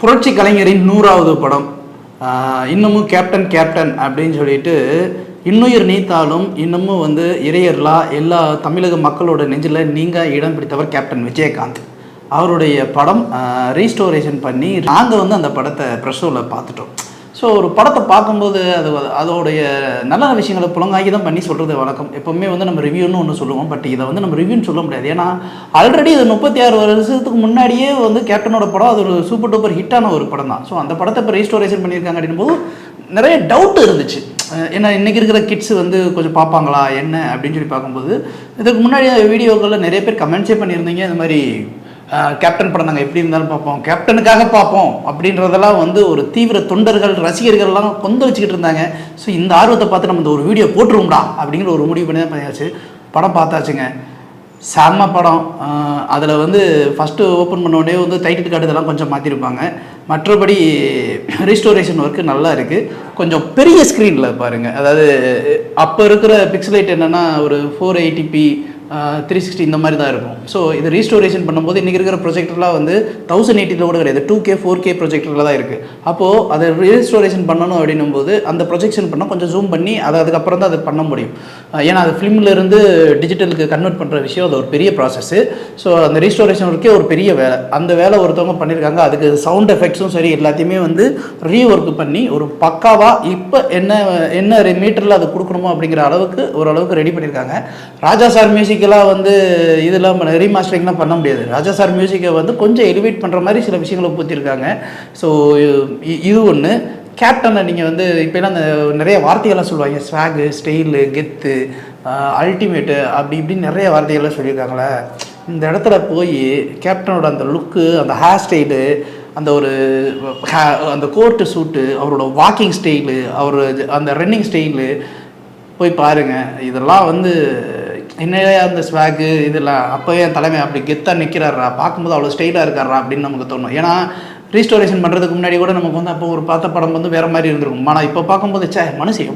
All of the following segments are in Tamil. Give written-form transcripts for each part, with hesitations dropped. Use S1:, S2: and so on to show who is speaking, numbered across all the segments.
S1: புரட்சி கலைஞரின் 100வது படம். இன்னமும் கேப்டன் கேப்டன் அப்படின்னு சொல்லிட்டு இன்னுயிர் நீத்தாலும் இன்னமும் இறையர்லா எல்லா தமிழக மக்களோட நெஞ்சில் நீங்கள் இடம் பிடித்தவர் கேப்டன் விஜயகாந்த். அவருடைய படம் ரீஸ்டோரேஷன் பண்ணி நாங்கள் அந்த படத்தை ப்ரெஸ் ஷோவில் பார்த்துட்டோம். ஸோ ஒரு படத்தை பார்க்கும்போது அதோடைய நல்ல விஷயங்களை புலங்காகி தான் பண்ணி சொல்கிறது வழக்கம். எப்போவுமே நம்ம ரிவ்யூன்னு ஒன்று சொல்லுவோம். பட் இதை நம்ம ரிவ்யூன்னு சொல்ல முடியாது. ஏன்னா ஆல்ரெடி இது 36 வருஷத்துக்கு முன்னாடியே கேப்டனோட படம் அது ஒரு சூப்பர் டூப்பர் ஹிட்டான ஒரு படம் தான். ஸோ அந்த படத்தை இப்போ ரீஸ்டோரேஷன் பண்ணியிருக்காங்க அப்படின் போது நிறைய டவுட் இருந்துச்சு. ஏன்னா இன்றைக்கி இருக்கிற கிட்ஸ் கொஞ்சம் பார்ப்பாங்களா என்ன அப்படின்னு சொல்லி பார்க்கும்போது இதுக்கு முன்னாடி வீடியோக்களில் நிறைய பேர் கமெண்ட்ஸே பண்ணியிருந்தீங்க. இந்த மாதிரி கேப்டன் படம் நாங்கள் எப்படி இருந்தாலும் பார்ப்போம், கேப்டனுக்காக பார்ப்போம் அப்படின்றதெல்லாம் ஒரு தீவிர தொண்டர்கள் ரசிகர்கள்லாம் கொந்தளிச்சுக்கிட்டு இருந்தாங்க. ஸோ இந்த ஆர்வத்தை பார்த்து நம்ம இந்த ஒரு வீடியோ போட்டுருவோம்டா அப்படிங்கிற ஒரு முடிவு பண்ணி தான் பண்ணியாச்சு. படம் பார்த்தாச்சுங்க, செம்ம படம். அதில் ஃபஸ்ட்டு ஓப்பன் பண்ண உடனே டைட்டில் கார்டு இதெல்லாம் கொஞ்சம் மாற்றிருப்பாங்க. மற்றபடி ரீஸ்டோரேஷன் ஒர்க்கு நல்லா இருக்குது. கொஞ்சம் பெரிய ஸ்க்ரீனில் பாருங்கள். அதாவது அப்போ இருக்கிற பிக்சலைட் என்னென்னா ஒரு 480p 360 இந்த மாதிரி தான் இருக்கும். ஸோ இது ரீஸ்டோரேஷன் பண்ணும்போது இன்றைக்கி இருக்கிற ப்ரொஜெக்டர்லாம் 1080 கூட கிடையாது, 2K 4K ப்ரொஜெக்டரில் தான் இருக்குது. அப்போது அதை ரீஸ்டோரேஷன் பண்ணணும் அப்படின்னும் போது அந்த ப்ரொஜெக்ஷன் பண்ணால் கொஞ்சம் ஜூம் பண்ணி அதுக்கப்புறம் தான் அதை பண்ண முடியும். ஏன்னா அது ஃபிலிம்லேருந்து டிஜிட்டலுக்கு கன்வெர்ட் பண்ணுற விஷயம் அது ஒரு பெரிய ப்ராசஸ்ஸு. ஸோ அந்த ரீஸ்டோரேஷன் ஒர்க்கே ஒரு பெரிய வேலை. அந்த வேலை ஒருத்தவங்க பண்ணியிருக்காங்க. அதுக்கு சவுண்ட் எஃபெக்ட்ஸும் சரி எல்லாத்தையுமே ரீஒர்க் பண்ணி ஒரு பக்காவாக இப்போ என்ன மீட்டரில் அதை கொடுக்கணுமோ அப்படிங்கிற அளவுக்கு ஓரளவுக்கு ரெடி பண்ணியிருக்காங்க. ராஜா சார் மியூசிக்கெல்லாம் இதெல்லாம் ரீமாஸ்டரிங்லாம் பண்ண முடியாது. ராஜா சார் மியூசிக்கை கொஞ்சம் எலிவேட் பண்ணுற மாதிரி சில விஷயங்களை ஊற்றிருக்காங்க. ஸோ இது ஒன்று. கேப்டனை நீங்கள் இப்போலாம் அந்த நிறைய வார்த்தைகள்லாம் சொல்லுவாங்க, ஸ்வாகு, ஸ்டைலு, கெத்து, அல்டிமேட்டு அப்படி இப்படின்னு நிறைய வார்த்தைகள்லாம் சொல்லியிருக்காங்களே. இந்த இடத்துல போய் கேப்டனோட அந்த லுக்கு, அந்த ஹேர் ஸ்டைலு, அந்த கோர்ட்டு சூட்டு, அவரோட வாக்கிங் ஸ்டைலு, அவர் அந்த ரன்னிங் ஸ்டைலு போய் பாருங்கள். இதெல்லாம் என்னையா அந்த ஸ்வாகு இதெல்லாம் அப்போயே என் தலைமை அப்படி கெத்தாக நிற்கிறாரா, பார்க்கும்போது அவ்வளோ ஸ்டைலாக இருக்காரா அப்படின்னு நமக்கு தோணும். ஏன்னா ரீஸ்டோரேஷன் பண்ணுறதுக்கு முன்னாடி கூட நமக்கு அப்போ ஒரு பார்த்த படம் வேறு மாதிரி இருந்திருக்கும். ஆனால் இப்போ பார்க்கும்போது மனுஷன்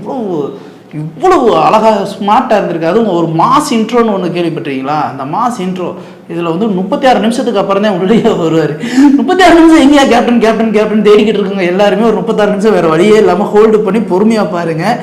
S1: இவ்வளவு அழகாக ஸ்மார்ட்டாக இருந்திருக்கு. அதுவும் ஒரு மாஸ் இன்ட்ரோன்னு ஒன்று கேள்விப்பட்டிருக்கீங்களா? அந்த மாஸ் இன்ட்ரோ இதில் 36 நிமிஷத்துக்கு அப்புறம் தான் உள்ளே வருவார். 36 நிமிஷம் எங்கேயா கேப்டன் கேப்டன் கேப்டன் தேடிக்கிட்டு இருக்குங்க எல்லாருமே. ஒரு 36 நிமிஷம் வேறு வழியே இல்லாமல் ஹோல்டு பண்ணி பொறுமையாக பாருங்கள்.